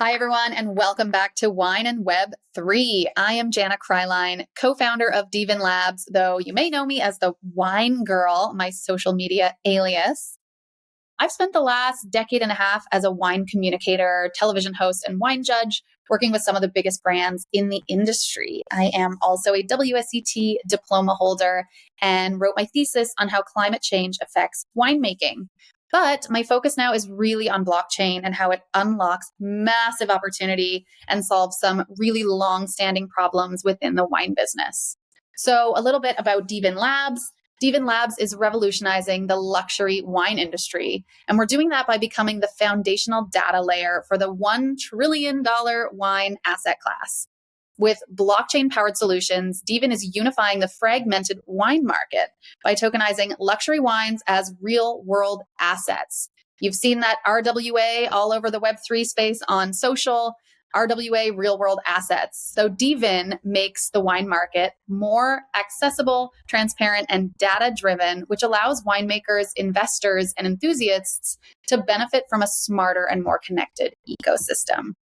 Hi, everyone, and welcome back to Wine and Web 3. I am Jana Kreilein, co-founder of dVIN Labs, though you may know me as the Wine Girl, my social media alias. I've spent the last decade and a half as a wine communicator, television host, and wine judge, working with some of the biggest brands in the industry. I am also a WSET diploma holder and wrote my thesis on how climate change affects winemaking. But my focus now is really on blockchain and how it unlocks massive opportunity and solves some really long-standing problems within the wine business. So a little bit about dVIN Labs. dVIN Labs is revolutionizing the luxury wine industry, and we're doing that by becoming the foundational data layer for the $1 trillion wine asset class. With blockchain-powered solutions, dVIN is unifying the fragmented wine market by tokenizing luxury wines as real-world assets. You've seen that RWA all over the Web3 space on social, RWA real-world assets. So dVIN makes the wine market more accessible, transparent, and data-driven, which allows winemakers, investors, and enthusiasts to benefit from a smarter and more connected ecosystem.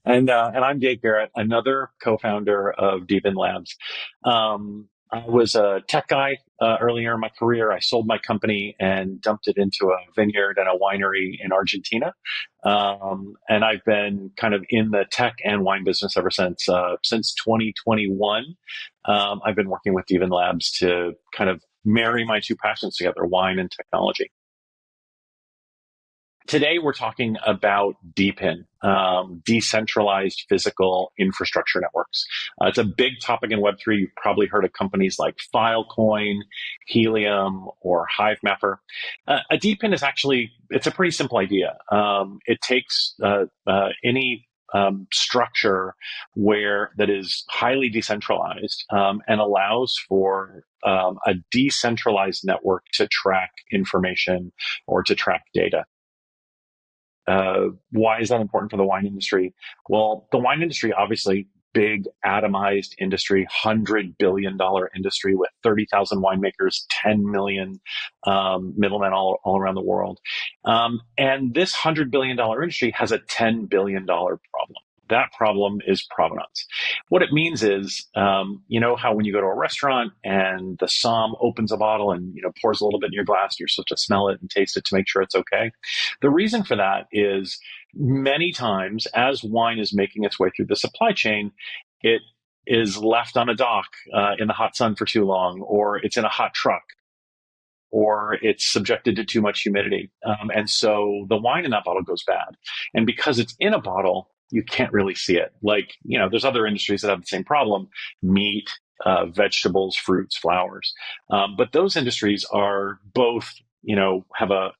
And I'm Garrett, another co-founder of dVIN Labs. I was a tech guy earlier in my career. I sold my company and dumped it into a vineyard and a winery in Argentina. And I've been kind of in the tech and wine business ever since 2021. I've been working with dVIN Labs to kind of marry my two passions together, wine and technology. Today, we're talking about DePIN, decentralized physical infrastructure networks. It's a big topic in Web3. You've probably heard of companies like Filecoin, Helium, or HiveMapper. A DePIN is actually, it's a pretty simple idea. It takes any structure that is highly decentralized and allows for a decentralized network to track information or to track data. Why is that important for the wine industry? Well, the wine industry, obviously, big atomized industry, $100 billion industry with 30,000 winemakers, 10 million middlemen all around the world. And this $100 billion industry has a $10 billion problem. That problem is provenance. What it means is, you know how when you go to a restaurant and the som opens a bottle and pours a little bit in your glass, you're supposed to smell it and taste it to make sure it's okay. The reason for that is many times as wine is making its way through the supply chain, it is left on a dock in the hot sun for too long, or it's in a hot truck, or it's subjected to too much humidity. And so the wine in that bottle goes bad. And because it's in a bottle, you can't really see it. Like, there's other industries that have the same problem, meat, vegetables, fruits, flowers. But those industries are both, have a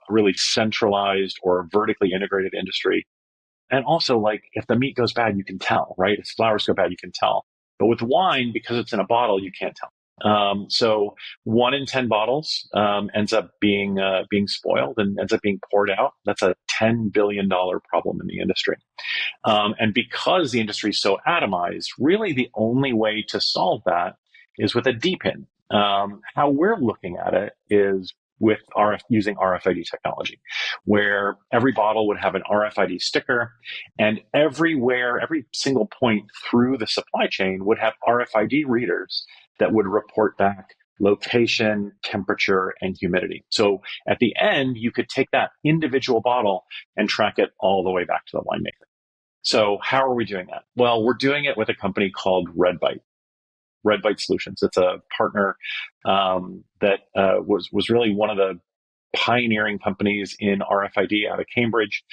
really centralized or vertically integrated industry. And also, like, if the meat goes bad, you can tell, right? If flowers go bad, you can tell. But with wine, because it's in a bottle, you can't tell. So 1 in 10 bottles ends up being spoiled and ends up being poured out. That's a $10 billion problem in the industry. And because the industry is so atomized, really the only way to solve that is with a DePIN. How we're looking at it is with using RFID technology, where every bottle would have an RFID sticker, and every single point through the supply chain would have RFID readers that would report back location, temperature, and humidity. So at the end, you could take that individual bottle and track it all the way back to the winemaker. So how are we doing that? Well, we're doing it with a company called RedBite Solutions. It's a partner that was really one of the pioneering companies in RFID out of Cambridge.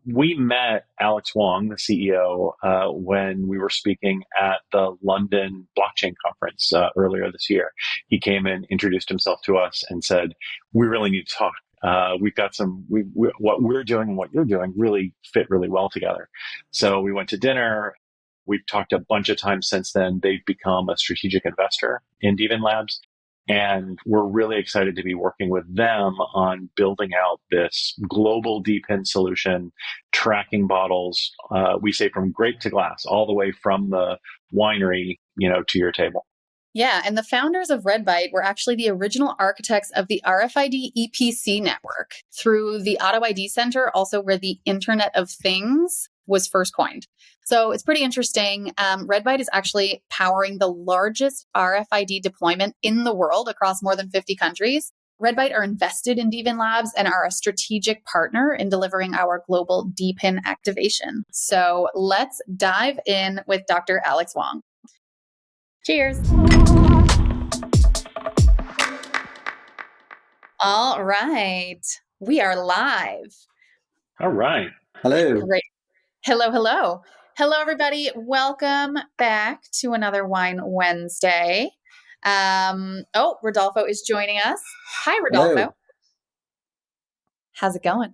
We met Alex Wong, the CEO, when we were speaking at the London blockchain conference earlier this year. He came and introduced himself to us and said, "We really need to talk. We've got what we're doing and what you're doing really fit really well together." So we went to dinner. We've talked a bunch of times since then. They've become a strategic investor in dVIN Labs. And we're really excited to be working with them on building out this global DePIN solution, tracking bottles, we say from grape to glass, all the way from the winery, to your table. Yeah, and the founders of RedBite were actually the original architects of the RFID EPC network through the Auto ID Center, also where the Internet of Things was first coined. So it's pretty interesting. RedBite is actually powering the largest RFID deployment in the world across more than 50 countries. RedBite are invested in dVIN Labs and are a strategic partner in delivering our global DePIN activation. So let's dive in with Dr. Alex Wong. Cheers. All right. We are live. All right. Hello. Great. Hello, hello. Hello, everybody. Welcome back to another Wine Wednesday. Rodolfo is joining us. Hi, Rodolfo. Hello. How's it going?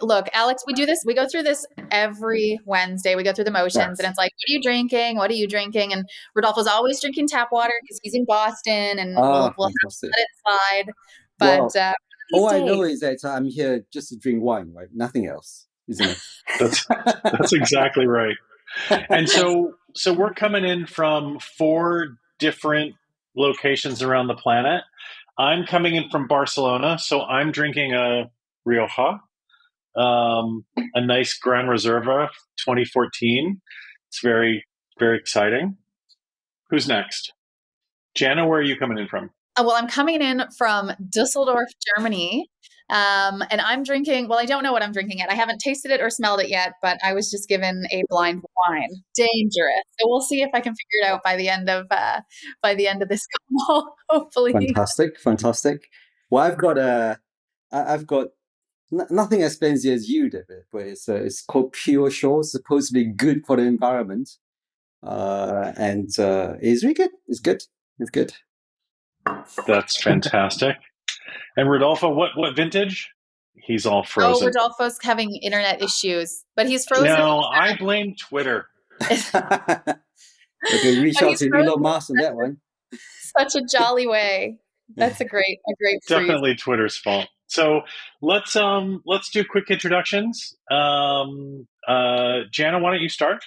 Look, Alex, we do this. We go through this every Wednesday. We go through the motions, and it's like, what are you drinking? What are you drinking? And Rodolfo's always drinking tap water because he's in Boston, and we'll have to let it slide. But all I know is that I'm here just to drink wine, right? Nothing else, isn't it? That's exactly right. And so we're coming in from 4 different locations around the planet. I'm coming in from Barcelona, so I'm drinking a Rioja, a nice Gran Reserva 2014. It's very, very exciting. Who's next? Jana, where are you coming in from? Well, I'm coming in from Dusseldorf, Germany. And I'm drinking, well, I don't know what I'm drinking yet. I haven't tasted it or smelled it yet, but I was just given a blind wine. Dangerous. So we'll see if I can figure it out by the end of this call, hopefully. Fantastic. Well, I've got nothing as fancy as you, David, but it's called Pure Shore. It's supposed to be good for the environment. And it's really good. It's good. It's good. That's fantastic. And Rodolfo, what vintage? He's all frozen. Oh, Rodolfo's having internet issues, but he's frozen. No, I blame Twitter. Okay, reach out to Elon Musk on that one. Such a jolly way. That's a great Definitely freeze. Twitter's fault. So let's do quick introductions. Jana, why don't you start?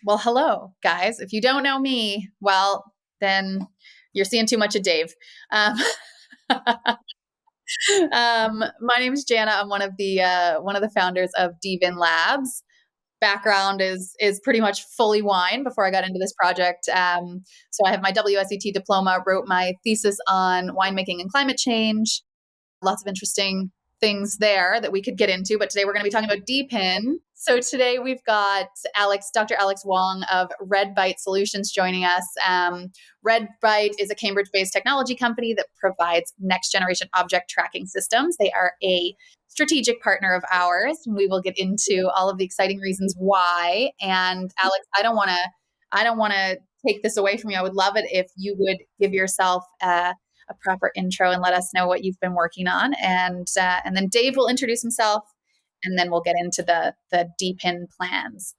Well, hello, guys. If you don't know me, well, then you're seeing too much of Dave. My name is Jana. I'm one of the founders of dVIN Labs. Background is pretty much fully wine before I got into this project. So I have my WSET diploma, wrote my thesis on winemaking and climate change. Lots of interesting things there that we could get into, but today we're going to be talking about dPIN. So today we've got Dr. Alex Wong of RedBite Solutions joining us. RedBite is a Cambridge-based technology company that provides next-generation object tracking systems. They are a strategic partner of ours. We will get into all of the exciting reasons why. And Alex, I don't want to take this away from you. I would love it if you would give yourself a proper intro and let us know what you've been working on. And then Dave will introduce himself, and then we'll get into the dPIN plans.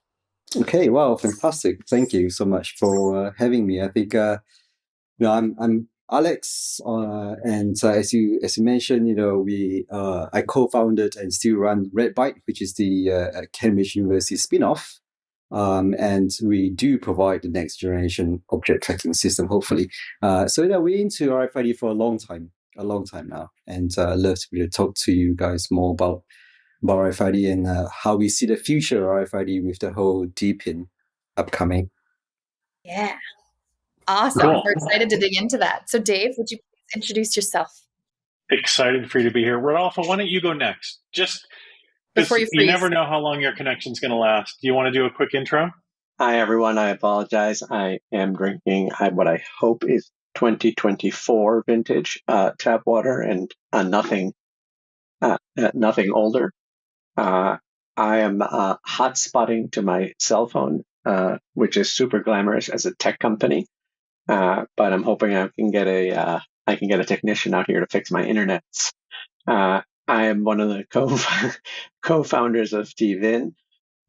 Okay, well, fantastic. Thank you so much for having me. I think I'm Alex, and as you mentioned, I co-founded and still run RedBite, which is the Cambridge University spin-off. And we do provide the next generation object tracking system, hopefully. So we're into RFID for a long time now, and love to be able to talk to you guys more about RFID and how we see the future of RFID with the whole dPIN upcoming. Yeah, awesome. Cool. We're excited to dig into that. So, Dave, would you please introduce yourself? Excited for you to be here, Rodolfo. Why don't you go next? Just before you never know how long your connection's going to last. Do you want to do a quick intro? Hi, everyone. I apologize. I am drinking what I hope is 2024 vintage tap water and nothing older. I am hotspotting to my cell phone, which is super glamorous as a tech company. But I'm hoping I can get a technician out here to fix my internet. I am one of the co-founders of dVIN,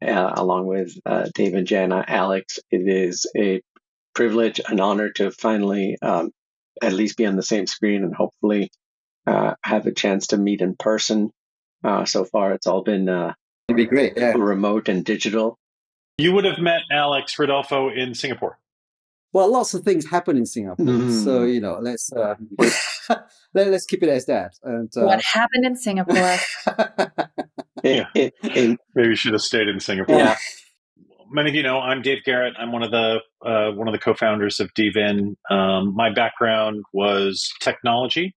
along with Dave and Jana. Alex, it is a privilege, an honor to finally at least be on the same screen and hopefully have a chance to meet in person. So far, it's all been it'd be great, yeah. Remote and digital. You would have met Alex Rodolfo in Singapore. Well, lots of things happen in Singapore, so let's keep it as that. And what happened in Singapore? Maybe we should have stayed in Singapore. Yeah. Many of you know I'm Dave Garrett. I'm one of the co-founders of dVIN. My background was technology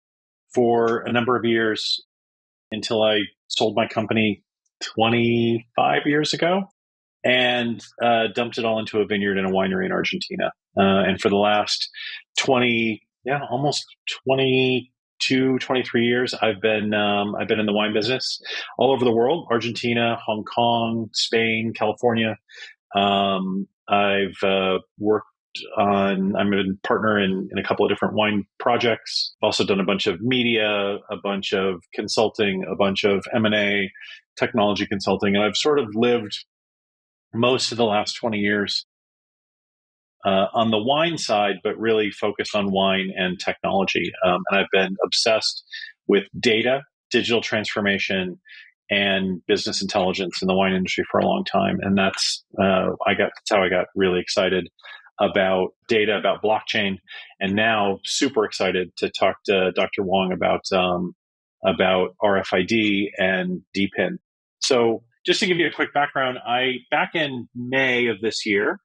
for a number of years until I sold my company 25 years ago and dumped it all into a vineyard and a winery in Argentina. And for the last almost 22, 23 years, I've been in the wine business all over the world: Argentina, Hong Kong, Spain, California. I've worked on. I'm a partner in a couple of different wine projects. I've also done a bunch of media, a bunch of consulting, a bunch of M&A, technology consulting, and I've sort of lived most of the last 20 years on the wine side, but really focused on wine and technology. And I've been obsessed with data, digital transformation, and business intelligence in the wine industry for a long time. And that's how I got really excited about data, about blockchain, and now super excited to talk to Dr. Wong about RFID and DePIN. So just to give you a quick background, back in May of this year,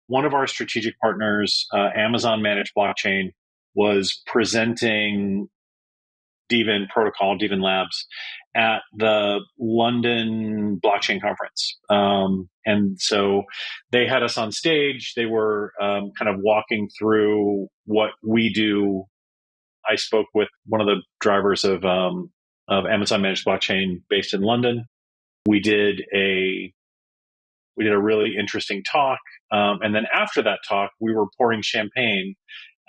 one of our strategic partners, Amazon Managed Blockchain, was presenting dVIN protocol, dVIN Labs, at the London Blockchain Conference. And so they had us on stage. They were kind of walking through what we do. I spoke with one of the drivers of Amazon Managed Blockchain based in London. We did a really interesting talk. And then after that talk, we were pouring champagne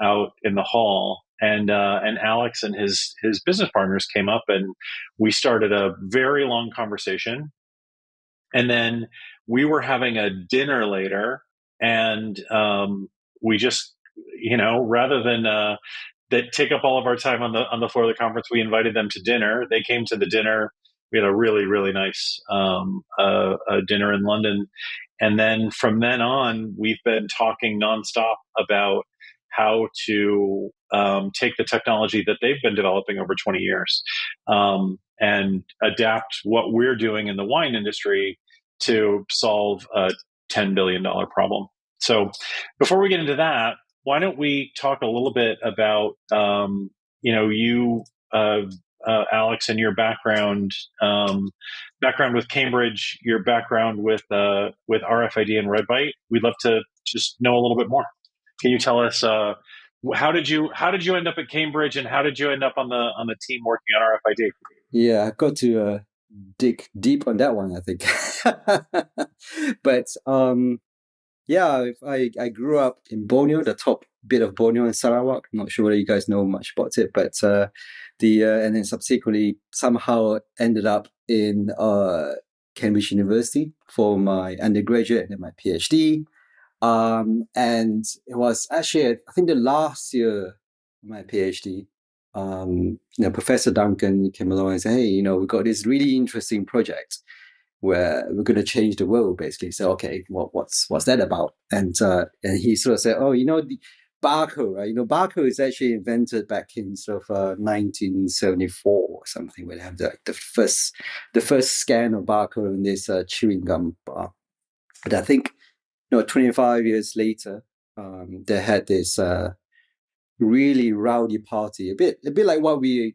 out in the hall. And Alex and his business partners came up, and we started a very long conversation. And then we were having a dinner later, and we just, rather than that take up all of our time on the floor of the conference, we invited them to dinner. They came to the dinner. We had a really, really nice dinner in London. And then from then on, we've been talking nonstop about how to take the technology that they've been developing over 20 years and adapt what we're doing in the wine industry to solve a $10 billion problem. So before we get into that, why don't we talk a little bit about, you, Alex, and your background with Cambridge, your background with RFID and RedBite. We'd love to just know a little bit more. Can you tell us how did you end up at Cambridge, and how did you end up on the team working on RFID? Yeah, I've got to dig deep on that one, I think. But I grew up in Borneo, the top bit of Borneo in Sarawak. I'm not sure whether you guys know much about it, but and then subsequently somehow ended up in Cambridge University for my undergraduate and then my PhD. And it was actually, I think, the last year of my PhD. Professor Duncan came along and said, "Hey, we got this really interesting project where we're going to change the world." Basically, so okay, what's that about? And he sort of said, "Oh, the barcode, right? Barcode is actually invented back in sort of 1974 or something, where they have the first scan of barcode on this chewing gum bar." But I think 25 years later, they had this really rowdy party, a bit like what we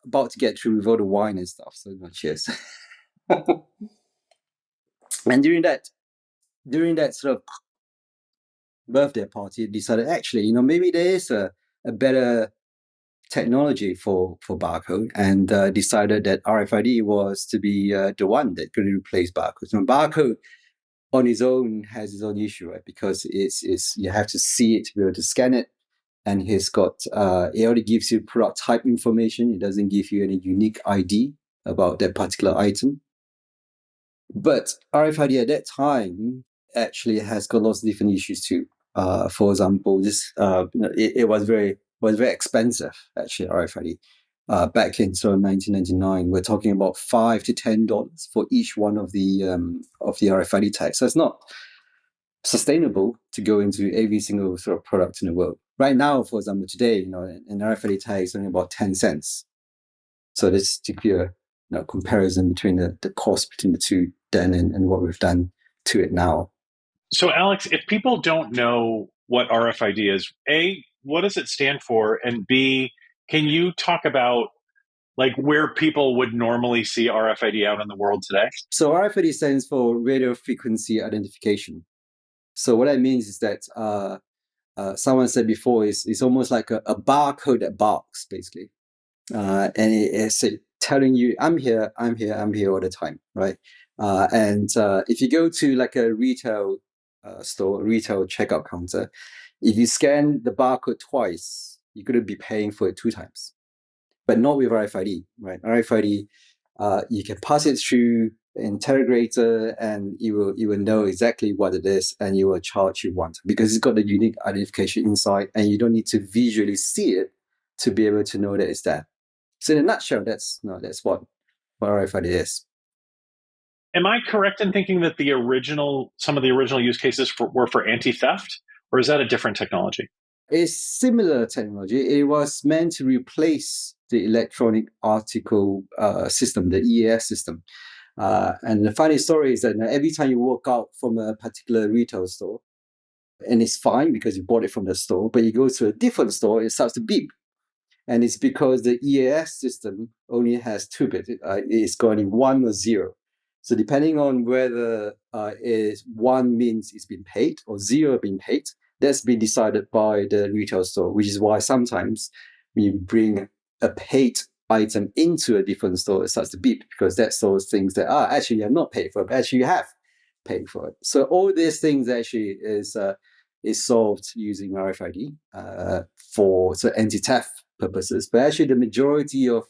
about to get through with all the wine and stuff. So cheers. And during that sort of birthday party, decided actually, maybe there is a better technology for barcode, and decided that RFID was to be the one that could replace barcode. So barcode on its own has its own issue, right? Because it's you have to see it to be able to scan it, and it only gives you product type information. It doesn't give you any unique ID about that particular item. But RFID at that time actually has got lots of different issues too. For example, it was very expensive actually. RFID back in sort of 1999, we're talking about $5 to $10 for each one of the RFID tags. So it's not sustainable to go into every single sort of product in the world. Right now, for example, today, an RFID tag is only about 10 cents. So this to give you a comparison between the cost between the two then and what we've done to it now. So, Alex, if people don't know what RFID is, A, what does it stand for? And B, can you talk about like where people would normally see RFID out in the world today? So RFID stands for radio frequency identification. So what that means is that someone said before it's almost like a barcode that barks, basically. And it's telling you, I'm here all the time, right? And if you go to like a retail store, retail checkout counter, if you scan the barcode twice, you're going to be paying for it 2 times. But not with RFID, right? RFID, you can pass it through the integrator and you will know exactly what it is and you will charge you once because it's got the unique identification inside and you don't need to visually see it to be able to know that it's there. So in a nutshell, that's what RFID is. Am I correct in thinking that some of the original use cases were for anti-theft, or is that a different technology? It's similar technology. It was meant to replace the electronic article system, the EAS system. And the funny story is that every time you walk out from a particular retail store, and it's fine because you bought it from the store, but you go to a different store, it starts to beep. And it's because the EAS system only has 2 bits. It's going 1 or 0. So depending on whether is 1 means it's been paid or 0 been paid, that's been decided by the retail store, which is why sometimes when you bring a paid item into a different store, it starts to beep because that store thinks that, actually you have not paid for it, but actually you have paid for it. So all these things actually is solved using RFID for anti-theft purposes. But actually the majority of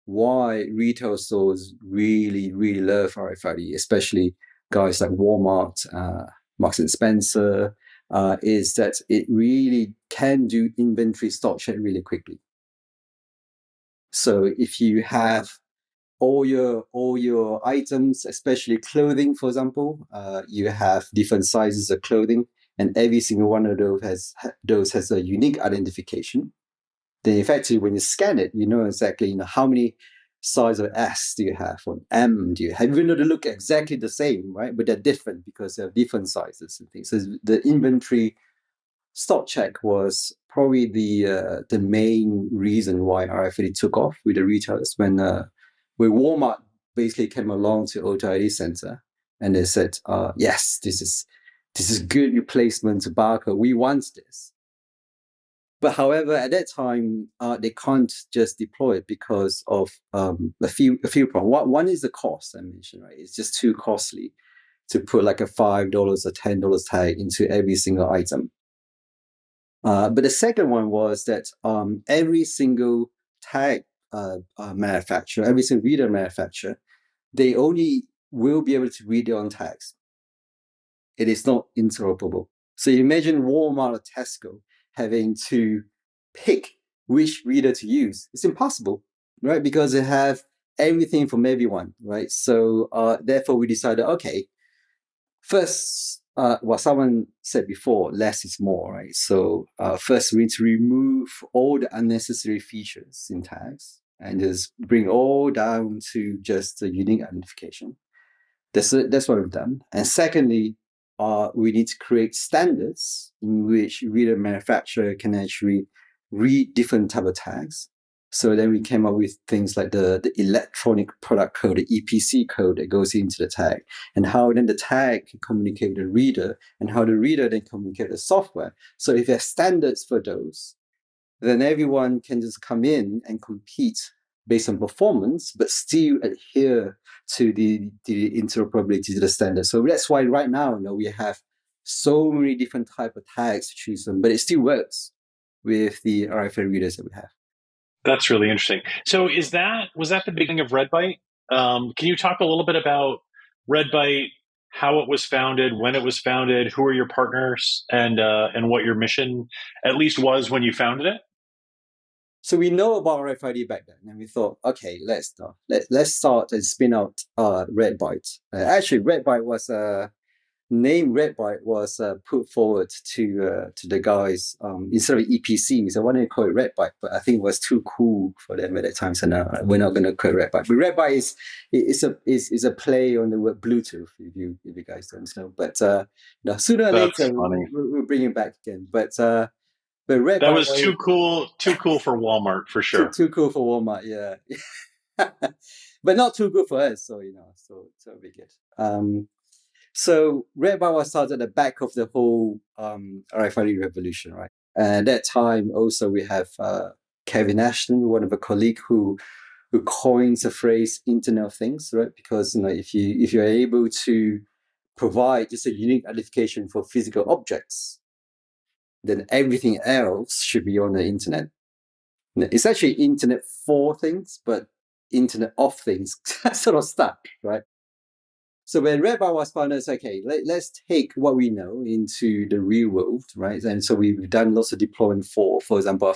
why retail stores really, really love RFID, especially guys like Walmart, Marks and Spencer, is that it really can do inventory stock check really quickly. So if you have all your items, especially clothing, for example, you have different sizes of clothing, and every single one of those has a unique identification. Then effectively, when you scan it, you know exactly how many size of S do you have, or M do you have, even though they look exactly the same, right? But they're different because they have different sizes and things. So the inventory stock check was probably the main reason why RFID took off with the retailers when Walmart basically came along to Auto ID Center and they said, yes, this is good replacement to barcode. We want this. But however, at that time, they can't just deploy it because of a few problems. One is the cost I mentioned, right? It's just too costly to put like a $5 or $10 tag into every single item. But the second one was that every single tag manufacturer, every single reader manufacturer, they only will be able to read their own tags. It is not interoperable. So you imagine Walmart or Tesco having to pick which reader to use. It's impossible, right? Because they have everything from everyone, right? So therefore we decided, okay, first, what someone said before, less is more, right? So first we need to remove all the unnecessary features in tags and just bring all down to just the unique identification. That's what we've done. And secondly, we need to create standards in which reader manufacturer can actually read different type of tags. So then we came up with things like the electronic product code, the EPC code that goes into the tag, and how then the tag can communicate with the reader, and how the reader then communicate with the software. So if there's standards for those, then everyone can just come in and compete based on performance, but still adhere to the interoperability to the standard. So that's why right now, we have so many different type of tags to choose from, but it still works with the RFID readers that we have. That's really interesting. So was that the beginning of RedBite? Can you talk a little bit about RedBite, how it was founded, when it was founded, who are your partners, and what your mission at least was when you founded it? So we know about RFID back then, and we thought, okay, let's start and spin out RedBite. Actually, RedBite was name RedBite was put forward to the guys instead of EPC. So I wanted to call it RedBite, but I think it was too cool for them at that time. So no, we're not going to call it RedBite. But RedBite is a play on the word Bluetooth. If you guys don't know, but sooner or later we'll bring it back again. But RedBite, that was too cool for Walmart for sure. Too cool for Walmart, yeah. But not too good for us, so so it'll be good. So RedBite was started at the back of the whole RFID revolution, right? And at that time, also we have Kevin Ashton, one of a colleague who coins the phrase "Internet of Things," right? Because if you're able to provide just a unique identification for physical objects, then everything else should be on the internet. It's actually internet for things, but internet of things sort of stuck, right? So when RedBite was founded, it's okay, let's take what we know into the real world, right? And so we've done lots of deployment for example, our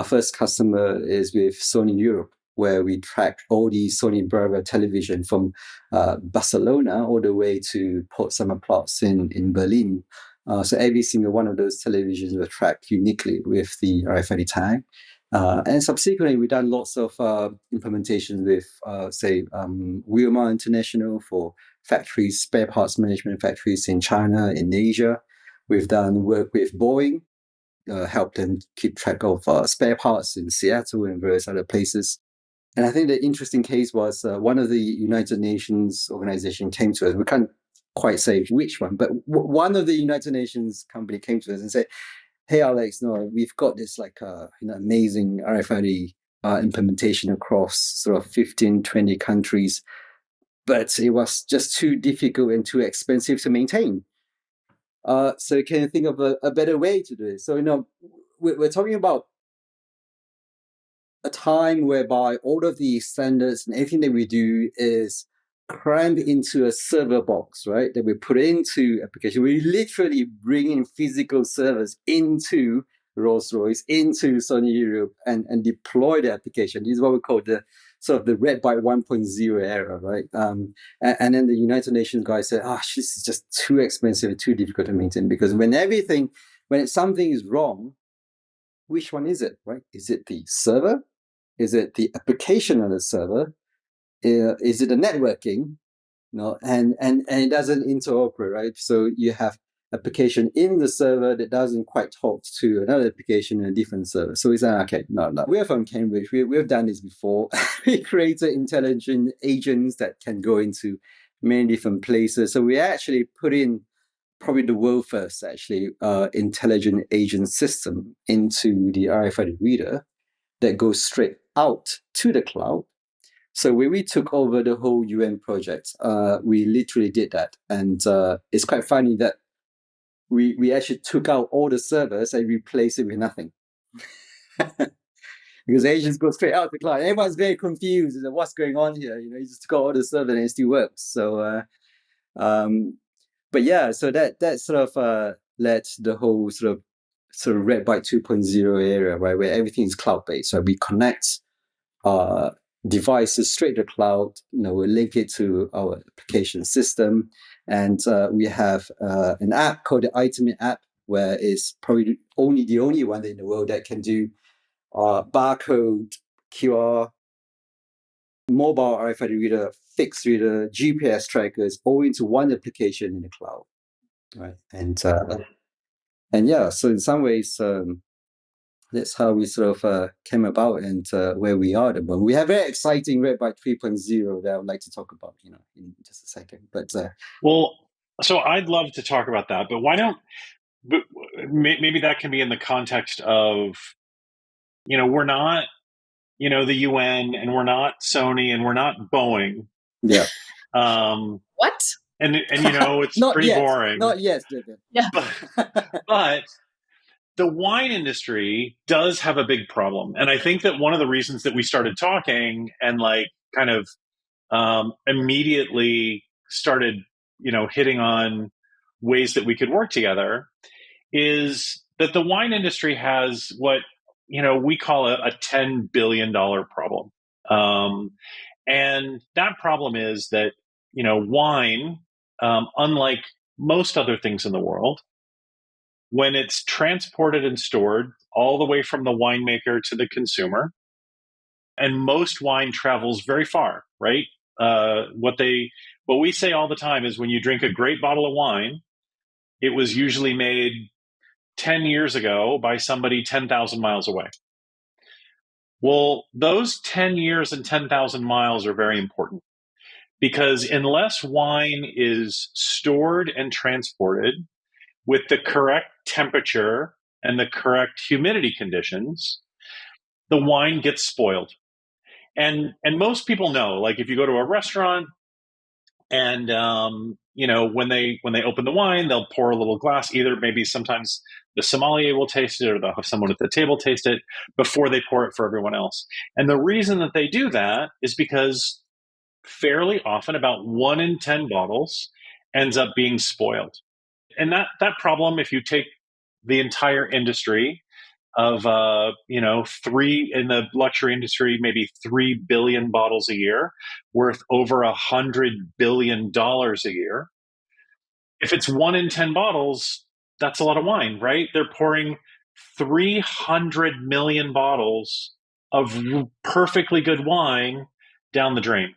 first customer is with Sony Europe, where we track all the Sony Bravo television from Barcelona all the way to Potsdamer Platz in Berlin. So every single one of those televisions were tracked uniquely with the RFID tag. And subsequently, we've done lots of implementations with, say, Wilmar International for factories, spare parts management factories in China, in Asia. We've done work with Boeing, helped them keep track of spare parts in Seattle and various other places. And I think the interesting case was one of the United Nations organization came to us. We can't quite say which one, but one of the United Nations company came to us and said, "Hey, Alex, we've got this amazing RFID implementation across sort of 15, 20 countries, but it was just too difficult and too expensive to maintain. So can you think of a better way to do it?" So, we're talking about a time whereby all of the standards and everything that we do is crammed into a server box, right? That we put into application. We literally bring in physical servers into Rolls-Royce, into Sony Europe, and deploy the application. This is what we call the sort of the RedBite 1.0 era, right? And then the United Nations guys said, this is just too expensive, too difficult to maintain, because when something is wrong, which one is it, right? Is it the server? Is it the application on the server? Is it the networking? And it doesn't interoperate, right? So you have application in the server that doesn't quite talk to another application in a different server. So it's like, okay, no. We're from Cambridge. We've done this before. We created intelligent agents that can go into many different places. So we actually put in probably the world first, intelligent agent system into the RFID reader that goes straight out to the cloud. So when we took over the whole UN project, we literally did that. And it's quite funny that we actually took out all the servers and replaced it with nothing. Because agents go straight out to the cloud. Everyone's very confused. What's going on here? You just took out all the servers and it still works. So, but yeah, so that sort of led to the whole sort of RedBite 2.0 area, right, where everything is cloud-based. So we connect devices straight to the cloud. We link it to our application system, and we have an app called the Item app, where it's probably the only one in the world that can do barcode, QR, mobile RFID reader, fixed reader, GPS trackers, all into one application in the cloud, right? And yeah, so in some ways, that's how we sort of came about and where we are at the moment. We have very exciting RedBite 3.0 that I would like to talk about, in just a second. But so I'd love to talk about that, but why don't? But maybe that can be in the context of, we're not, the UN, and we're not Sony, and we're not Boeing. Yeah. What? And it's pretty boring. Not yet, David. Yeah. But the wine industry does have a big problem. And I think that one of the reasons that we started talking and kind of immediately started, hitting on ways that we could work together is that the wine industry has what, we call a $10 billion problem. And that problem is that, wine, unlike most other things in the world, when it's transported and stored all the way from the winemaker to the consumer, and most wine travels very far, right? What we say all the time is when you drink a great bottle of wine, it was usually made 10 years ago by somebody 10,000 miles away. Well, those 10 years and 10,000 miles are very important because unless wine is stored and transported with the correct temperature and the correct humidity conditions, the wine gets spoiled. And most people know, like if you go to a restaurant and when they open the wine, they'll pour a little glass. Either maybe sometimes the sommelier will taste it, or they'll have someone at the table taste it before they pour it for everyone else. And the reason that they do that is because fairly often, about 1 in 10 bottles ends up being spoiled. And that problem, if you take the entire industry of three in the luxury industry, maybe 3 billion bottles a year, worth over $100 billion a year. If it's 1 in 10 bottles, that's a lot of wine, right? They're pouring 300 million bottles of perfectly good wine down the drain.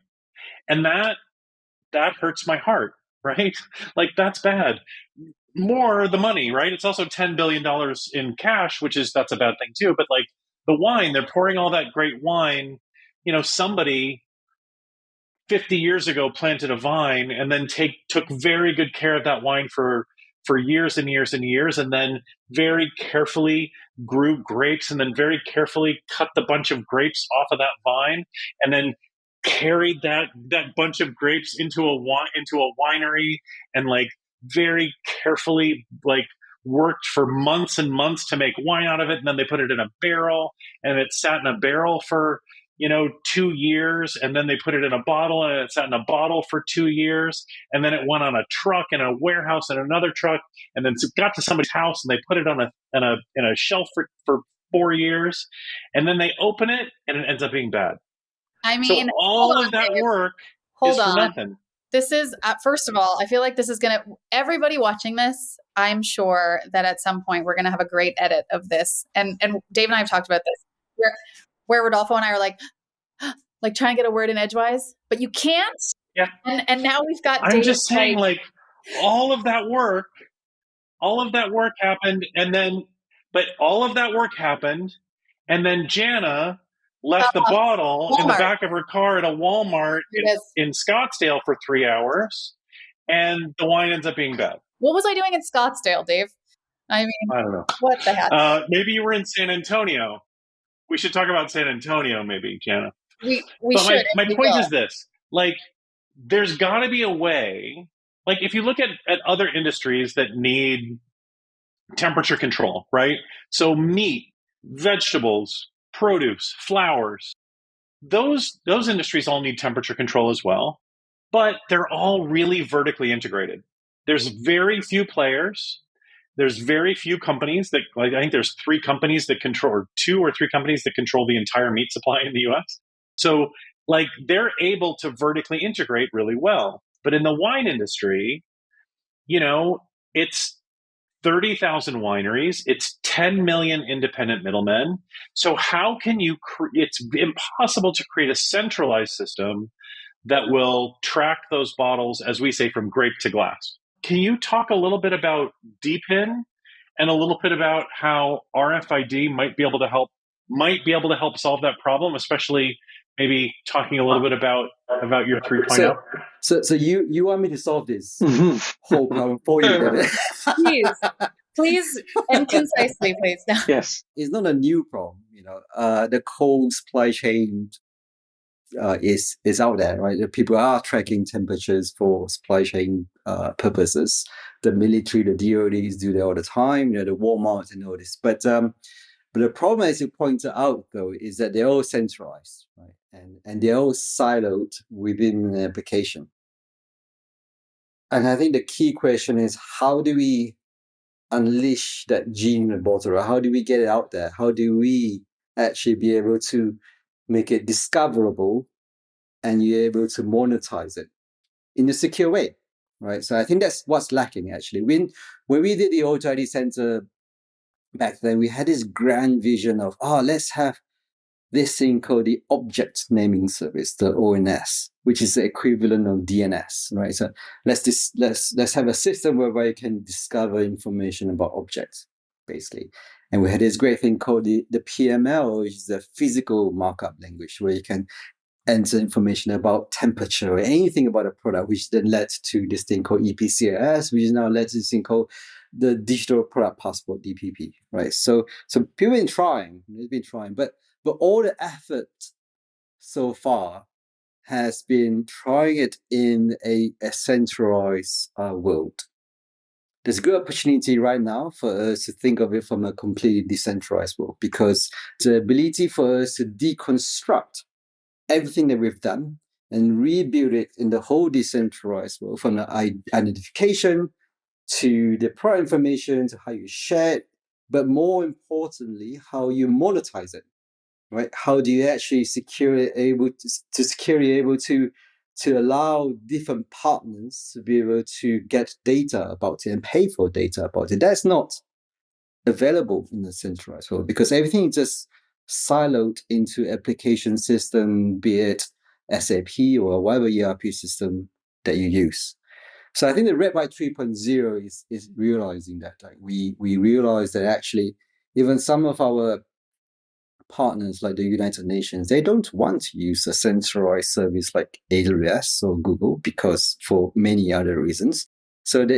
And that hurts my heart, right? Like that's bad. More the money, right? It's also $10 billion in cash, that's a bad thing too. But like the wine, they're pouring all that great wine. Somebody 50 years ago planted a vine and then took very good care of that wine for years and years and years, and then very carefully grew grapes and then very carefully cut the bunch of grapes off of that vine and then carried that bunch of grapes into a winery and like very carefully like worked for months and months to make wine out of it. And then they put it in a barrel and it sat in a barrel for 2 years, and then they put it in a bottle and it sat in a bottle for 2 years, and then it went on a truck and a warehouse and another truck, and then it got to somebody's house and they put it on a shelf for 4 years, and then they open it and it ends up being bad. I mean, so all of that work is for nothing. This is, first of all, I feel like this is going to, everybody watching this, I'm sure that at some point we're going to have a great edit of this. And Dave and I have talked about this, where Rodolfo and I are like trying to get a word in edgewise, but you can't. Yeah. And now we've got I'm Dave just saying, like all of that work happened, and then Jana left the bottle in the back of her car at a Walmart in Scottsdale for 3 hours, and the wine ends up being bad. What was I doing in Scottsdale, Dave? I mean, I don't know. What the heck? Maybe you were in San Antonio. We should talk about San Antonio, maybe, Jana. We should. My point is this: like, there's got to be a way. Like, if you look at other industries that need temperature control, right? So meat, vegetables, produce, flowers, those industries all need temperature control as well, but they're all really vertically integrated. There's very few players. There's very few companies that, like, I think there's 3 companies that control, or 2 or 3 companies that control the entire meat supply in the US. So, like, they're able to vertically integrate really well. But in the wine industry, it's 30,000 wineries, it's 10 million independent middlemen. So how can you, it's impossible to create a centralized system that will track those bottles, as we say, from grape to glass. Can you talk a little bit about DePIN and a little bit about how RFID might be able to help solve that problem, especially maybe talking a little bit about your 3.0? So you want me to solve this whole problem for you? Please, and concisely, please. No. Yes, it's not a new problem. The cold supply chain is out there, right? People are tracking temperatures for supply chain purposes. The military, the DODs do that all the time. The Walmart and all this. But the problem, as you pointed out, though, is that they're all centralized, right? And they're all siloed within an application. And I think the key question is, how do we unleash that gene in the bottle? How do we get it out there? How do we actually be able to make it discoverable and you're able to monetize it in a secure way? right? So I think that's what's lacking actually. When we did the Auto ID Center back then, we had this grand vision of, let's have this thing called the Object Naming Service, the ONS, which is the equivalent of DNS, right? So let's have a system whereby you can discover information about objects, basically. And we had this great thing called the PML, which is the physical markup language, where you can enter information about temperature or anything about a product, which then led to this thing called EPCS, which now led to this thing called the Digital Product Passport, DPP, right? So people have been trying, but all the effort so far has been trying it in a centralized world. There's a good opportunity right now for us to think of it from a completely decentralized world, because the ability for us to deconstruct everything that we've done and rebuild it in the whole decentralized world, from the identification to the product information to how you share it, but more importantly, how you monetize it, right? How do you actually securely able to allow different partners to be able to get data about it and pay for data about it? That's not available in the centralized world, because everything is just siloed into application system, be it SAP or whatever ERP system that you use. So I think the RedBite 3.0 is realizing that. Like we realize that actually even some of our partners like the United Nations, they don't want to use a centralized service like AWS or Google, because for many other reasons. So and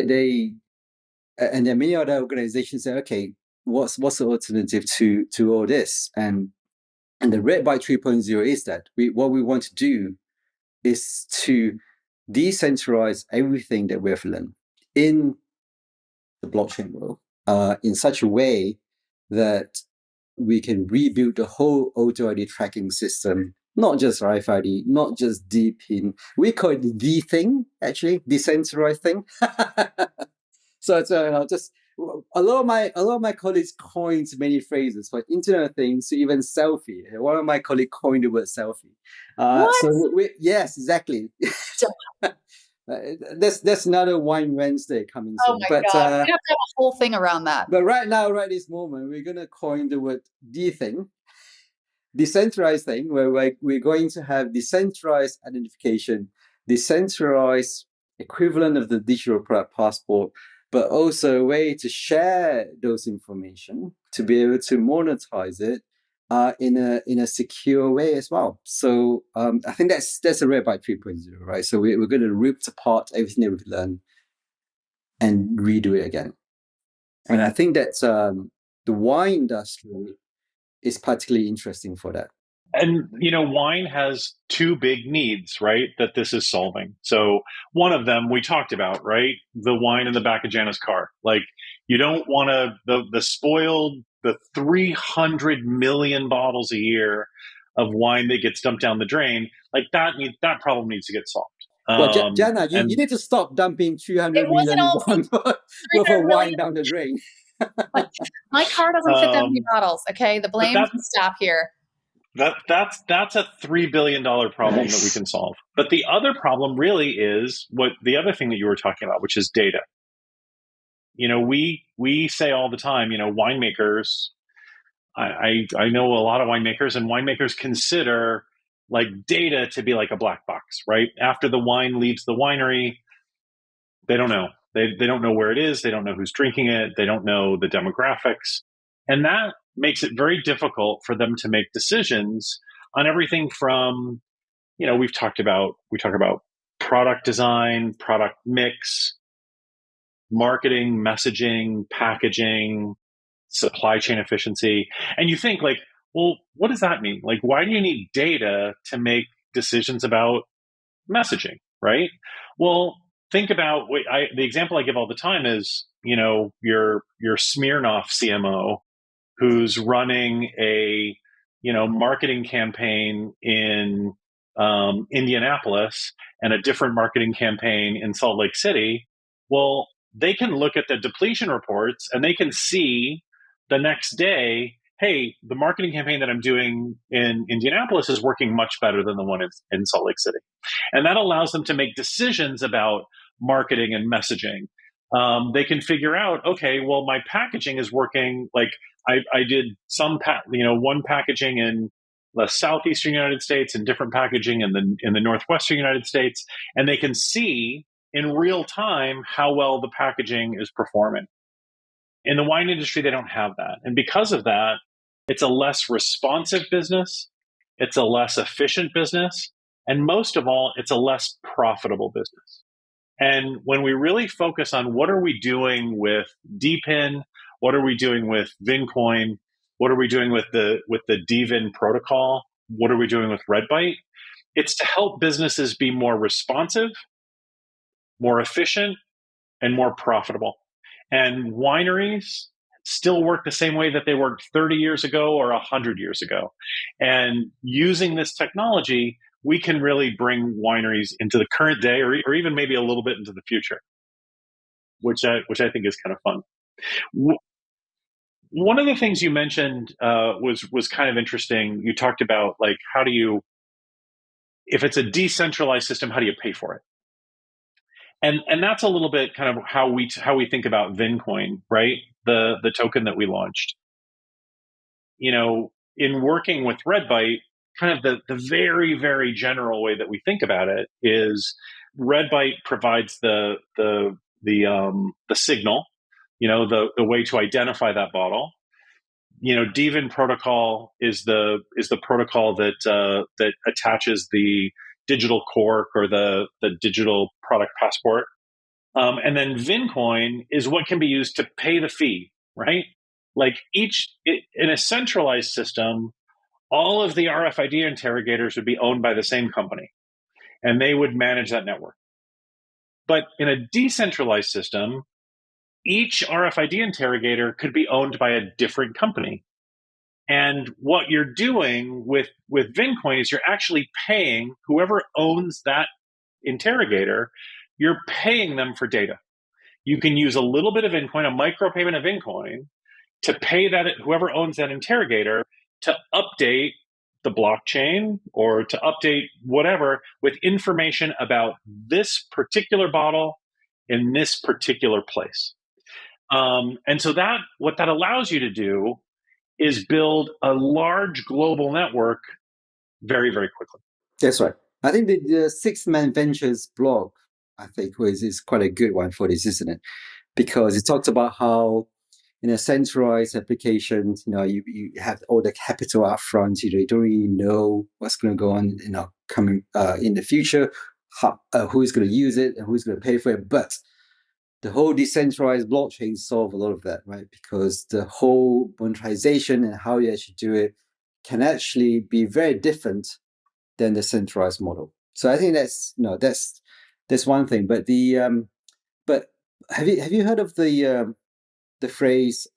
then many other organizations say, okay, what's the alternative to all this? And the RedBite 3.0 is that what we want to do is to decentralize everything that we've learned in the blockchain world in such a way that we can rebuild the whole auto ID tracking system, not just RFID, not just DePIN. We call it the thing, actually, decentralized thing. So just a lot of my colleagues coined many phrases, for Internet of Things to even selfie. One of my colleagues coined the word selfie. So yes, exactly. There's another Wine Wednesday coming soon. Oh my God, we have to have a whole thing around that. But right now, right this moment, we're gonna coin the word D thing, decentralized thing, where we're going to have decentralized identification, decentralized equivalent of the digital product passport, but also a way to share those information to be able to monetize it in a secure way as well. So I think that's a RedBite 3.0, right? So we're going to rip apart everything that we've learned and redo it again. And I think that the wine industry is particularly interesting for that. And, wine has two big needs, right, that this is solving. So one of them we talked about, right? The wine in the back of Jana's car. Like, you don't want the spoiled, the 300 million bottles a year of wine that gets dumped down the drain. Like that problem needs to get solved. Well, Jana, you need to stop dumping 300 million worth of wine down the drain. My car doesn't fit that many bottles, okay? The blame can stop here. That's a $3 billion problem that we can solve. But the other problem really is the other thing that you were talking about, which is data. We say all the time, winemakers, I know a lot of winemakers, and winemakers consider like data to be like a black box, right? After the wine leaves the winery, they don't know. They don't know where it is. They don't know who's drinking it. They don't know the demographics. And that makes it very difficult for them to make decisions on everything from, we talk about product design, product mix, marketing, messaging, packaging, supply chain efficiency. And you think like, well, what does that mean? Like, why do you need data to make decisions about messaging, right? Well, think about the example I give all the time is, your Smirnoff CMO who's running a, marketing campaign in Indianapolis and a different marketing campaign in Salt Lake City. Well, they can look at the depletion reports and they can see the next day, hey, the marketing campaign that I'm doing in Indianapolis is working much better than the one in Salt Lake City. And that allows them to make decisions about marketing and messaging. They can figure out, okay, well, my packaging is working. Like I did one packaging in the southeastern United States and different packaging in the northwestern United States, and they can see in real time how well the packaging is performing. In the wine industry, they don't have that, and because of that, it's a less responsive business, it's a less efficient business, and most of all, it's a less profitable business. And when we really focus on what are we doing with DePIN, what are we doing with VinCoin, what are we doing with the dVIN protocol, what are we doing with RedBite, it's to help businesses be more responsive, more efficient, and more profitable. And wineries still work the same way that they worked 30 years ago or 100 years ago. And using this technology, we can really bring wineries into the current day, or even maybe a little bit into the future, which I think is kind of fun. One of the things you mentioned was kind of interesting. You talked about, like, if it's a decentralized system, how do you pay for it? And that's a little bit kind of how we think about VinCoin, right? The token that we launched. In working with RedBite, kind of the very, very general way that we think about it is RedBite provides the signal, the way to identify that bottle. dVIN protocol is the protocol that attaches the digital cork or the digital product passport. And then VinCoin is what can be used to pay the fee, right? Like in a centralized system, all of the RFID interrogators would be owned by the same company, and they would manage that network. But in a decentralized system, each RFID interrogator could be owned by a different company. And what you're doing with VinCoin is you're actually paying whoever owns that interrogator, you're paying them for data. You can use a little bit of VinCoin, a micropayment of VinCoin, to pay whoever owns that interrogator to update the blockchain or to update whatever with information about this particular bottle in this particular place. And so what that allows you to do is build a large global network very, very quickly. That's right. I think the Six Man Ventures blog, I think, is quite a good one for this, isn't it? Because it talks about how in a centralized application, you have all the capital up front. You don't really know what's going to go on, coming in the future, who is going to use it and who's going to pay for it. But the whole decentralized blockchain solve a lot of that, right? Because the whole monetization and how you actually do it can actually be very different than the centralized model. So I think that's one thing. But but have you heard of the phrase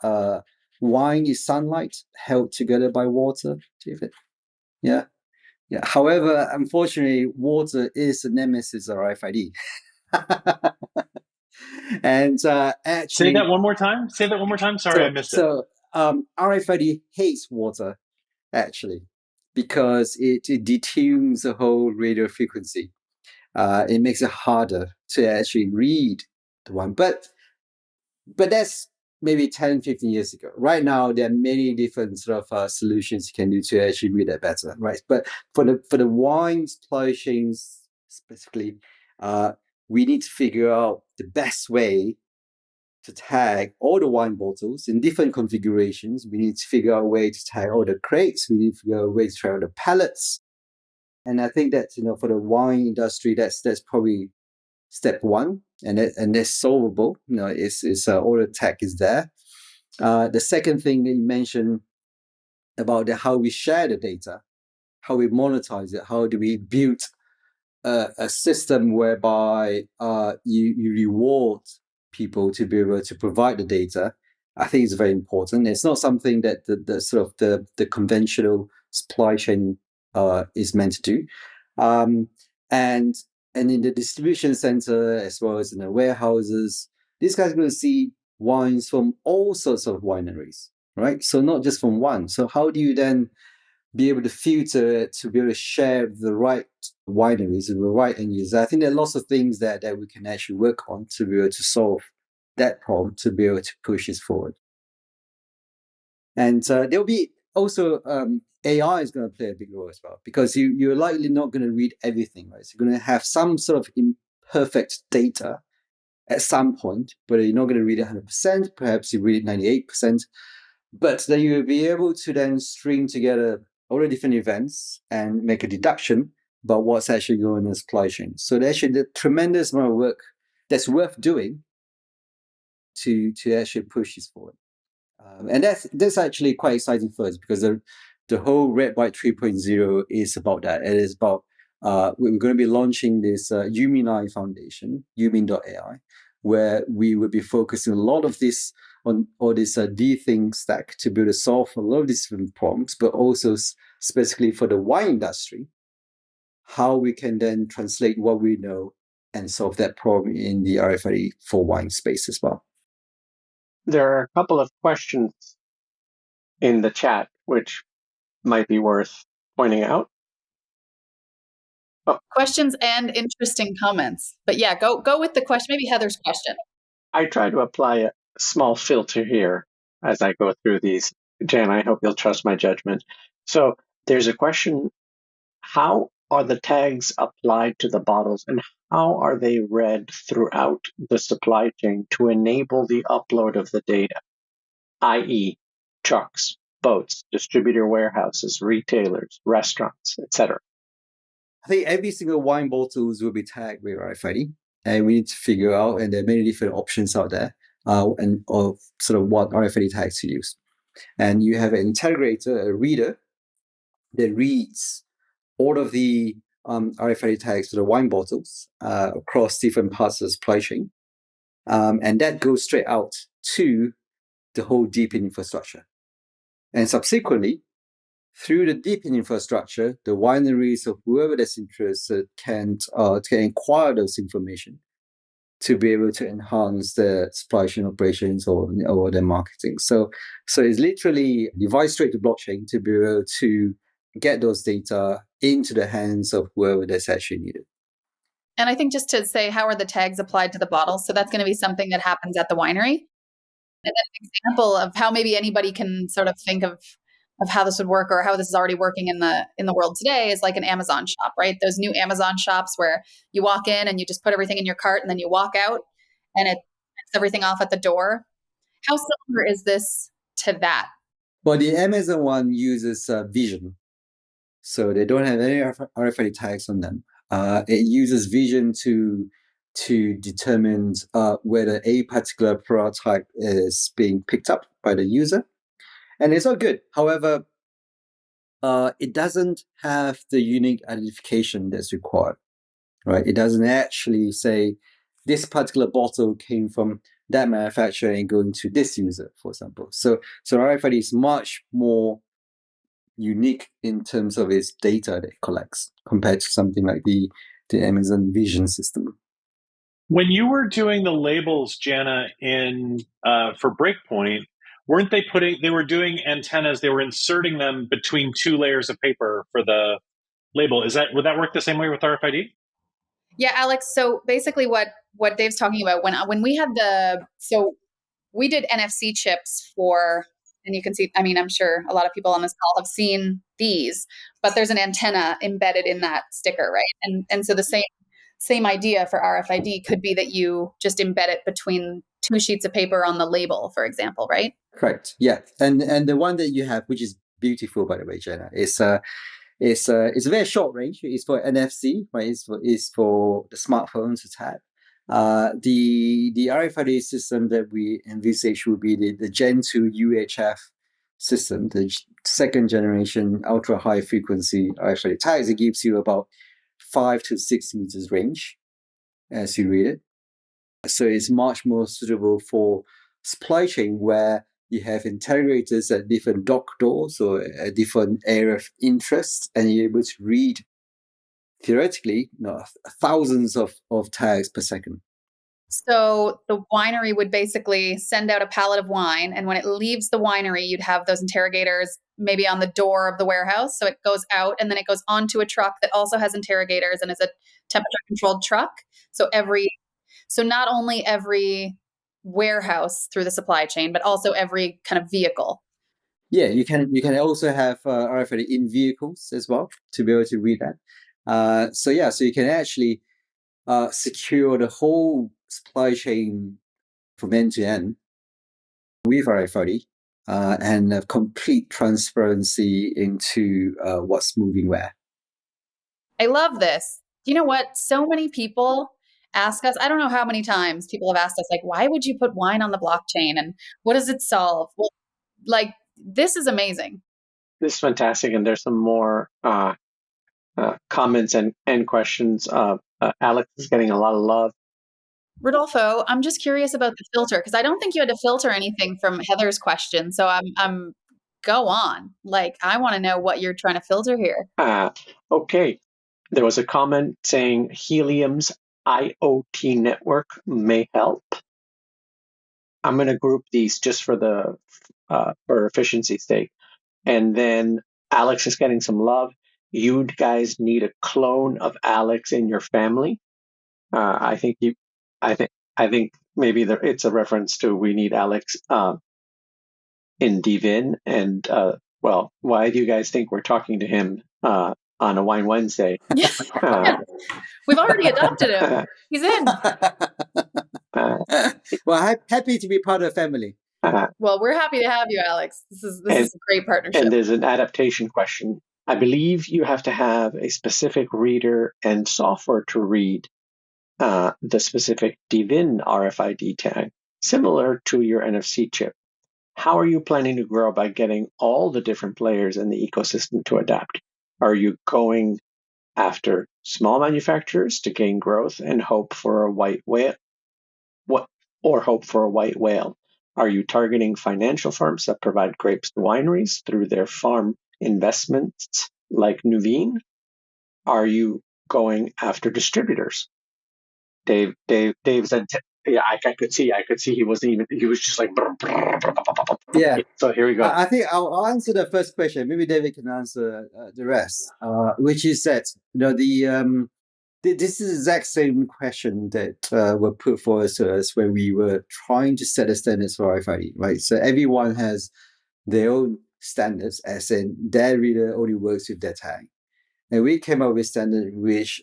wine is sunlight held together by water, David? Yeah. However, unfortunately, water is the nemesis of RFID. And actually, say that one more time. Sorry, I missed it. So RFID hates water, actually, because it detunes the whole radio frequency. It makes it harder to actually read the one. But that's maybe 10, 15 years ago. Right now, there are many different sort of solutions you can do to actually read that better, right? But for the wine supply chains specifically, we need to figure out the best way to tag all the wine bottles in different configurations. We need to figure out a way to tag all the crates. We need to figure out a way to tag all the pallets. And I think that, for the wine industry, that's probably step one, and that's solvable. It's all the tech is there. The second thing that you mentioned about how we share the data, how we monetize it, how do we build a system whereby you reward people to be able to provide the data, I think is very important. It's not something that the sort of the conventional supply chain is meant to do. And in the distribution center, as well as in the warehouses, these guys are going to see wines from all sorts of wineries, right? So not just from one. So how do you then be able to filter it, to be able to share the right wineries and the right end users. I think there are lots of things that we can actually work on to be able to solve that problem, to be able to push this forward. And there'll be also AI is going to play a big role as well, because you're likely not going to read everything, right? So you're going to have some sort of imperfect data at some point, but you're not going to read it 100%. Perhaps you read it 98%. But then you'll be able to then string together all the different events and make a deduction about what's actually going on in the supply chain. So there's actually a tremendous amount of work that's worth doing to actually push this forward. And that's actually quite exciting for us, because the whole RedBite 3.0 is about that. It is about we're going to be launching this Umini Foundation, Umin.ai, where we will be focusing a lot of this on all this dVIN stack to be able to solve a lot of these different problems, but also specifically for the wine industry, how we can then translate what we know and solve that problem in the RFID for wine space as well. There are a couple of questions in the chat which might be worth pointing out. Oh. Questions and interesting comments. But yeah, go with the question. Maybe Heather's question. I try to apply a small filter here as I go through these. Jan, I hope you'll trust my judgment. So there's a question: how are the tags applied to the bottles, and how are they read throughout the supply chain to enable the upload of the data, i.e. trucks, boats, distributor warehouses, retailers, restaurants, etc.? I think every single wine bottles will be tagged with RFID, and we need to figure out, and there are many different options out there, and of sort of what RFID tags to use. And you have an integrator, a reader, that reads all of the RFID tags to the wine bottles across different parts of the supply chain. And that goes straight out to the whole DePIN infrastructure. And subsequently, through the DePIN infrastructure, the wineries of whoever that's interested can acquire those information to be able to enhance their supply chain operations or their marketing. So it's literally device straight to blockchain to be able to get those data into the hands of whoever that's actually needed. And I think just to say, how are the tags applied to the bottles? So that's going to be something that happens at the winery. And then an example of how maybe anybody can sort of think of how this would work, or how this is already working in the world today, is like an Amazon shop, right? Those new Amazon shops where you walk in and you just put everything in your cart and then you walk out and it takes everything off at the door. How similar is this to that? Well, the Amazon one uses vision. So they don't have any RFID tags on them. It uses vision to determine whether a particular product type is being picked up by the user. And it's all good. However, it doesn't have the unique identification that's required, right? It doesn't actually say this particular bottle came from that manufacturer and going to this user, for example. So RFID is much more unique in terms of its data that it collects compared to something like the Amazon Vision system. When you were doing the labels, Jana, in for Breakpoint, weren't they were doing antennas, they were inserting them between two layers of paper for the label. Would that work the same way with RFID? Yeah, Alex. So basically what Dave's talking about, when we had we did NFC chips for, and you can see, I mean, I'm sure a lot of people on this call have seen these, but there's an antenna embedded in that sticker, right? And so the same idea for RFID could be that you just embed it between two sheets of paper on the label, for example, right? Correct. Yeah. And the one that you have, which is beautiful, by the way, Jana, is it's a very short range. It's for NFC, right? It's for the smartphones to tap. The RFID system that we envisage will be the Gen 2 UHF system, the second generation ultra high frequency RFID tags. It gives you about 5 to 6 meters range as you read it. So it's much more suitable for supply chain where you have integrators at different dock doors or a different area of interest, and you're able to read theoretically thousands of tags per second. So the winery would basically send out a pallet of wine, and when it leaves the winery, you'd have those interrogators maybe on the door of the warehouse. So it goes out, and then it goes onto a truck that also has interrogators and is a temperature controlled truck. So not only every warehouse through the supply chain, but also every kind of vehicle. Yeah, you can also have RFID in vehicles as well to be able to read that. So you can actually secure the whole supply chain from end to end with RFID and complete transparency into what's moving where. I love this. You know what? So many people ask us, I don't know how many times people have asked us, like, why would you put wine on the blockchain and what does it solve? Well, like, this is amazing. This is fantastic, and there's some more comments and questions. Alex is getting a lot of love. Rodolfo, I'm just curious about the filter because I don't think you had to filter anything from Heather's question. So I'm go on. Like, I want to know what you're trying to filter here. Okay. There was a comment saying Helium's IoT network may help. I'm going to group these just for efficiency's sake. And then Alex is getting some love. You guys need a clone of Alex in your family. I think maybe it's a reference to we need Alex in dVIN. And well, why do you guys think we're talking to him on a Wine Wednesday? Yeah. We've already adopted him. He's in. Well, happy to be part of the family. Well, we're happy to have you, Alex. This is a great partnership. And there's an adaptation question. I believe you have to have a specific reader and software to read the specific dVIN RFID tag, similar to your NFC chip. How are you planning to grow by getting all the different players in the ecosystem to adapt? Are you going after small manufacturers to gain growth and hope for a white whale? Are you targeting financial firms that provide grapes to wineries through their farm investments like dVIN? Are you going after distributors? Dave said, yeah, I could see he was just like, yeah. So here we go. I think I'll answer the first question. Maybe David can answer the rest, which is that, this is the exact same question that were put forward to us when we were trying to set the standards for RFID, right? So everyone has their own standards, as in their reader only works with their tag. And we came up with standard which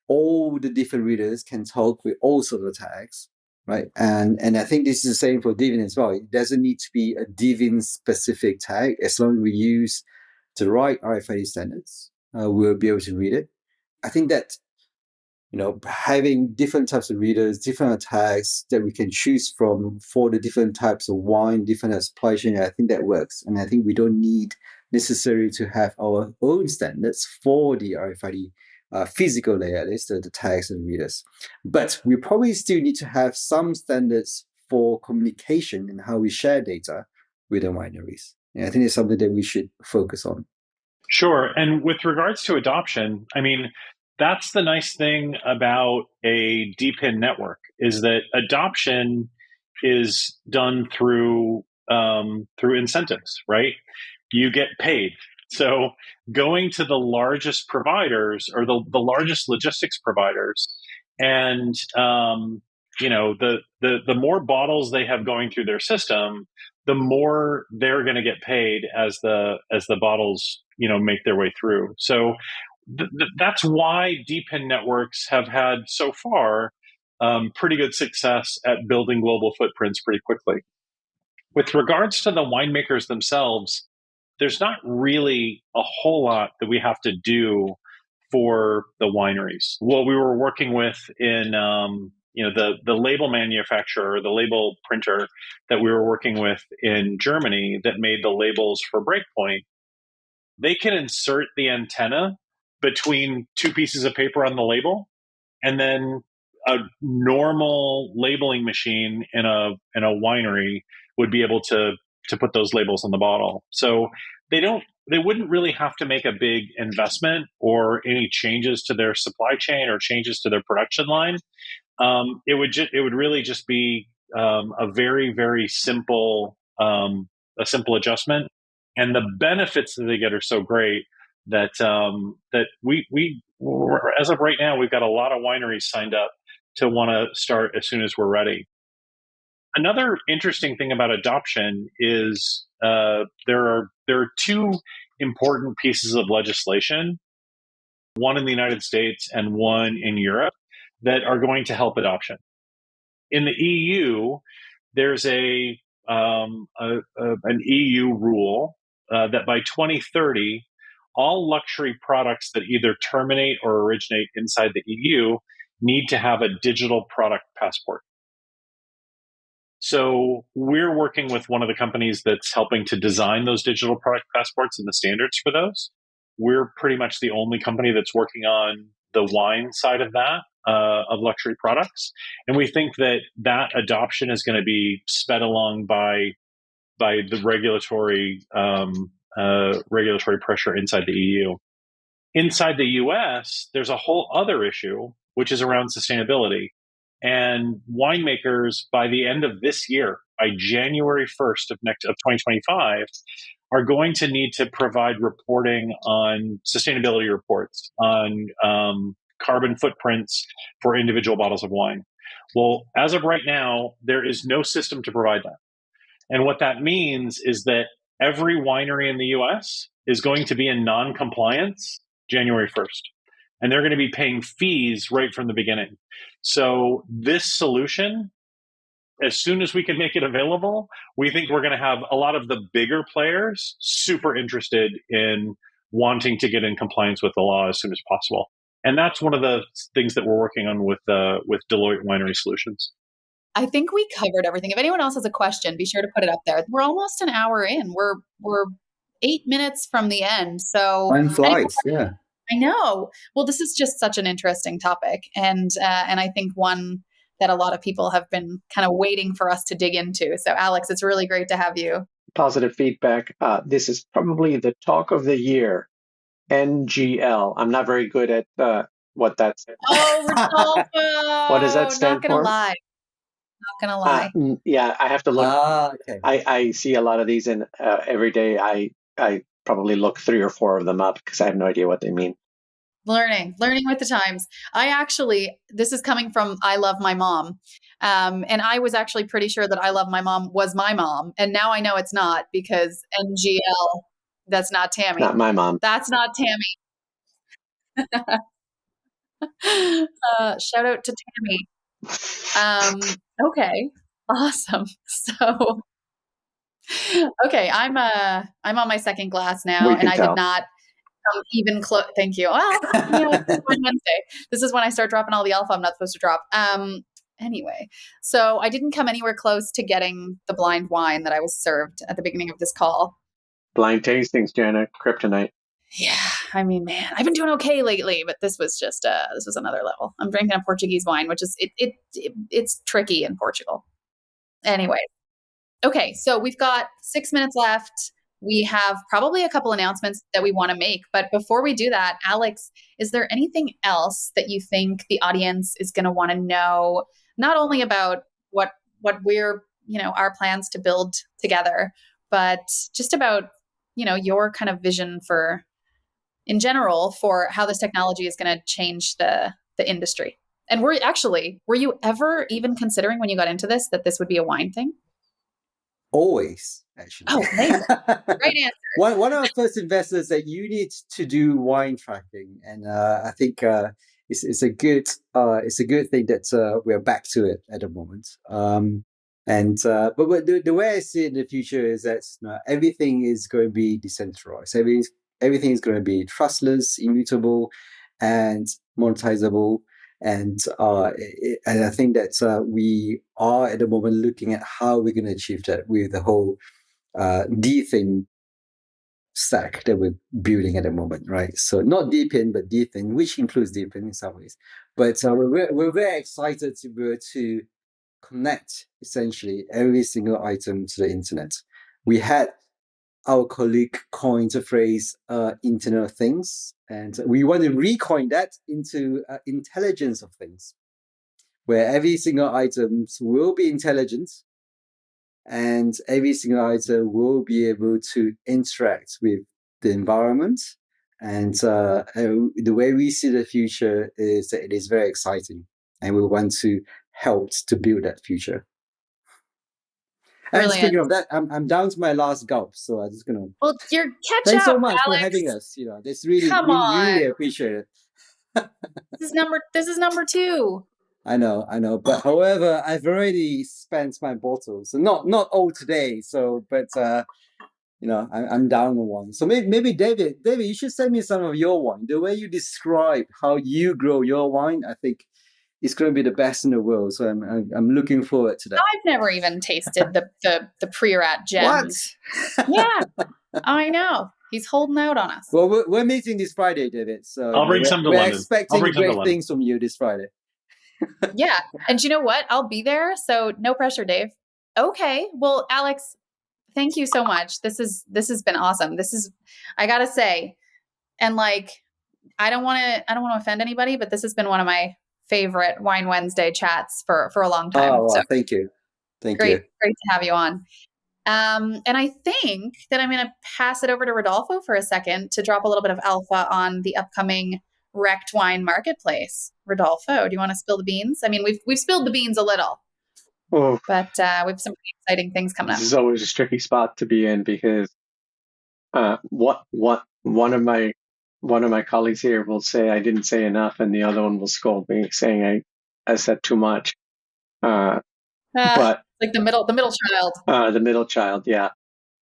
all the different readers can talk with all sorts of tags, right? And I think this is the same for dVIN as well. It doesn't need to be a dVIN specific tag. As long as we use the right RFID standards, we'll be able to read it. I think that, having different types of readers, different tags that we can choose from for the different types of wine, different supply chain, I think that works. And I think we don't need necessarily to have our own standards for the RFID physical layer, at least the tags and readers. But we probably still need to have some standards for communication and how we share data with the wineries. And I think it's something that we should focus on. Sure. And with regards to adoption, I mean, that's the nice thing about a DePIN network is that adoption is done through incentives, right? You get paid. So going to the largest providers or the largest logistics providers, and the more bottles they have going through their system, the more they're going to get paid as the bottles make their way through. So that's why DePIN networks have had so far pretty good success at building global footprints pretty quickly. With regards to the winemakers themselves, there's not really a whole lot that we have to do for the wineries. Well, we were working with in the label manufacturer, the label printer that we were working with in Germany that made the labels for Breakpoint. They can insert the antenna between two pieces of paper on the label, and then a normal labeling machine in a winery would be able to put those labels on the bottle. So they wouldn't really have to make a big investment or any changes to their supply chain or changes to their production line. it would really just be a very, very simple adjustment, and the benefits that they get are so great that that we as of right now, we've got a lot of wineries signed up to want to start as soon as we're ready. Another interesting thing about adoption is there are two important pieces of legislation, one in the United States and one in Europe, that are going to help adoption. In the EU, there's an EU rule that by 2030, all luxury products that either terminate or originate inside the EU need to have a digital product passport. So we're working with one of the companies that's helping to design those digital product passports and the standards for those. We're pretty much the only company that's working on the wine side of that, of luxury products. And we think that that adoption is going to be sped along by the regulatory pressure inside the EU. Inside the US, there's a whole other issue, which is around sustainability. And winemakers, by the end of this year, by January 1st of 2025, are going to need to provide reporting on sustainability reports, on carbon footprints for individual bottles of wine. Well, as of right now, there is no system to provide that. And what that means is that every winery in the US is going to be in non-compliance January 1st. And they're going to be paying fees right from the beginning. So this solution, as soon as we can make it available, we think we're going to have a lot of the bigger players super interested in wanting to get in compliance with the law as soon as possible. And that's one of the things that we're working on with Deloitte Winery Solutions. I think we covered everything. If anyone else has a question, be sure to put it up there. We're almost an hour in. We're 8 minutes from the end. So time flies, yeah. I know. Well, this is just such an interesting topic, and I think one that a lot of people have been kind of waiting for us to dig into. So, Alex, it's really great to have you. Positive feedback. This is probably the talk of the year. NGL. I'm not very good at what that stands for. Oh, Rodolfo! What does that stand for? Not gonna lie. Yeah, I have to look. Okay. I see a lot of these, and every day I probably look 3 or 4 of them up because I have no idea what they mean. Learning with the times. This is coming from I Love My Mom. And I was actually pretty sure that I Love My Mom was my mom. And now I know it's not, because NGL, that's not Tammy. Not my mom. That's not Tammy. Shout out to Tammy. Okay, awesome. So, okay, I'm on my second glass now, and I did not even close. Thank you. Well, it's Wednesday. This is when I start dropping all the alpha I'm not supposed to drop. Anyway, so I didn't come anywhere close to getting the blind wine that I was served at the beginning of this call. Blind tastings, Jana, kryptonite. Yeah, I mean, man, I've been doing okay lately, but this was just this was another level. I'm drinking a Portuguese wine, which is it's tricky in Portugal. Anyway, okay, so we've got 6 minutes left. We have probably a couple announcements that we want to make, but before we do that, Alex, is there anything else that you think the audience is going to want to know, not only about what we're, our plans to build together, but just about, your kind of vision for, in general, for how this technology is going to change the industry? And were you ever even considering when you got into this that this would be a wine thing? Always, actually. Oh, amazing. Great answer. One of our first investors said you need to do wine tracking, and I think it's a good thing that we're back to it at the moment. But the way I see it in the future is that everything is going to be decentralized. Everything is going to be trustless, immutable, and monetizable. And I think that we are at the moment looking at how we're going to achieve that with the whole dVIN stack that we're building at the moment, right? So not dPIN, but dVIN, which includes dPIN in some ways. But we're very excited to be able to connect essentially every single item to the internet. We had our colleague coined the phrase Internet of Things, and we want to recoin that into intelligence of things. where every single item will be intelligent and every single item will be able to interact with the environment. And the way we see the future is that it is very exciting, and we want to help to build that future. Brilliant. And speaking of that, I'm down to my last gulp, so I'm just gonna. Well, you're catch Thanks up, so much Alex. for having us. This really, Come we on. really appreciate it. This is number 2. I know. But however, I've already spent my bottles, so not all today. So, but I'm down on one. So maybe David, you should send me some of your wine. The way you describe how you grow your wine, I think it's going to be the best in the world. So I'm looking forward to that. I've never even tasted the Priorat gems. What? Yeah, I know. He's holding out on us. Well, we're meeting this Friday, David. So I'll bring some to we're London. expecting great things from you this Friday. Yeah, and you know what? I'll be there. So no pressure, Dave. Okay. Well, Alex, thank you so much. This has been awesome. I gotta say, and like, I don't want to offend anybody, but this has been one of my favorite Wine Wednesday chats for a long time. Oh, well, so thank you. Great to have you on. And I think that I'm going to pass it over to Rodolfo for a second to drop a little bit of alpha on the upcoming Wrecked Wine Marketplace. Rodolfo, do you want to spill the beans? I mean, we've spilled the beans a little, but we have some pretty exciting things coming up. This is always a tricky spot to be in because one of my colleagues here will say I didn't say enough, and the other one will scold me saying I said too much. But like the middle child. The middle child, yeah.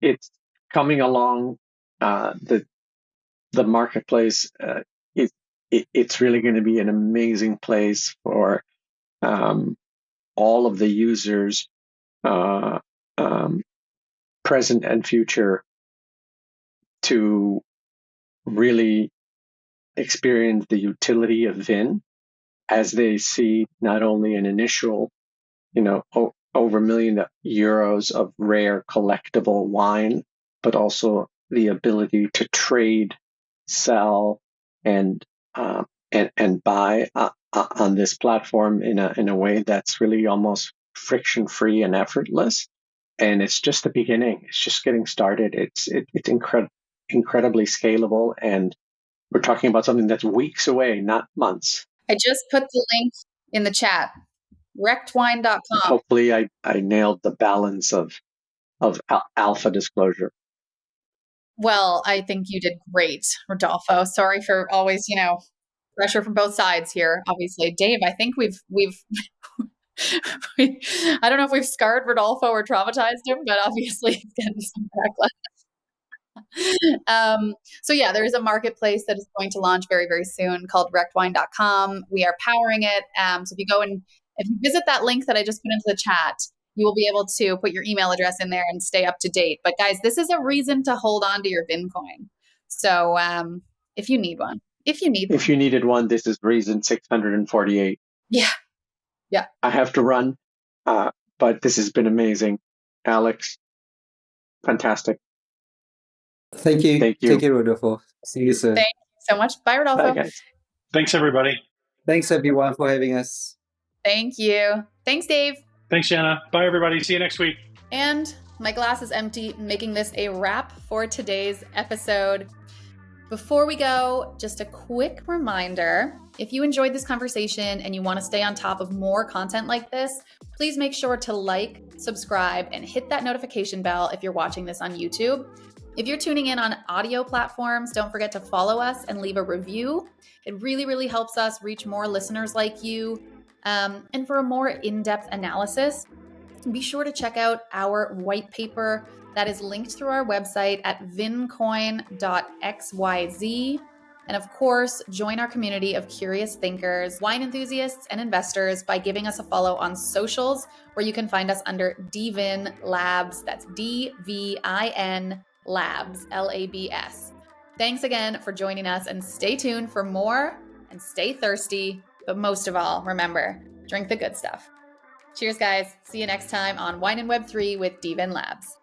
It's coming along. The marketplace. It's really going to be an amazing place for all of the users, present and future, to really experience the utility of VIN as they see not only an initial, over €1 million of rare collectible wine, but also the ability to trade, sell, and buy on this platform in a way that's really almost friction-free and effortless. And it's just the beginning. It's just getting started. It's incredibly scalable, and we're talking about something that's weeks away, not months. I just put the link in the chat. Wreckedwine.com. Hopefully I nailed the balance of alpha disclosure. Well, I think you did great, Rodolfo. Sorry for always, pressure from both sides here. Obviously, Dave, I think we've I don't know if we've scarred Rodolfo or traumatized him, but obviously he's getting some backlash. So yeah, there is a marketplace that is going to launch very, very soon called wreckedwine.com. We are powering it. So if you visit that link that I just put into the chat, you will be able to put your email address in there and stay up to date. But guys, this is a reason to hold on to your VIN coin. So if you need one, if you needed one, this is reason 648. Yeah. I have to run, but this has been amazing. Alex, fantastic. Thank you. Take care, Rodolfo. See you soon. Thank you so much. Bye, Rodolfo. Bye, guys. Thanks, everybody. Thanks, everyone, for having us. Thank you. Thanks, Dave. Thanks, Jana. Bye, everybody. See you next week. And my glass is empty, making this a wrap for today's episode. Before we go, just a quick reminder. If you enjoyed this conversation and you want to stay on top of more content like this, please make sure to like, subscribe, and hit that notification bell if you're watching this on YouTube. If you're tuning in on audio platforms, don't forget to follow us and leave a review. It really, really helps us reach more listeners like you. And for a more in-depth analysis, be sure to check out our white paper that is linked through our website at vincoin.xyz. And of course, join our community of curious thinkers, wine enthusiasts, and investors by giving us a follow on socials, where you can find us under dVIN Labs. That's DVIN Labs, LABS. Thanks again for joining us, and stay tuned for more, and stay thirsty. But most of all, remember, drink the good stuff. Cheers, guys. See you next time on Wine and Web 3 with dVIN Labs.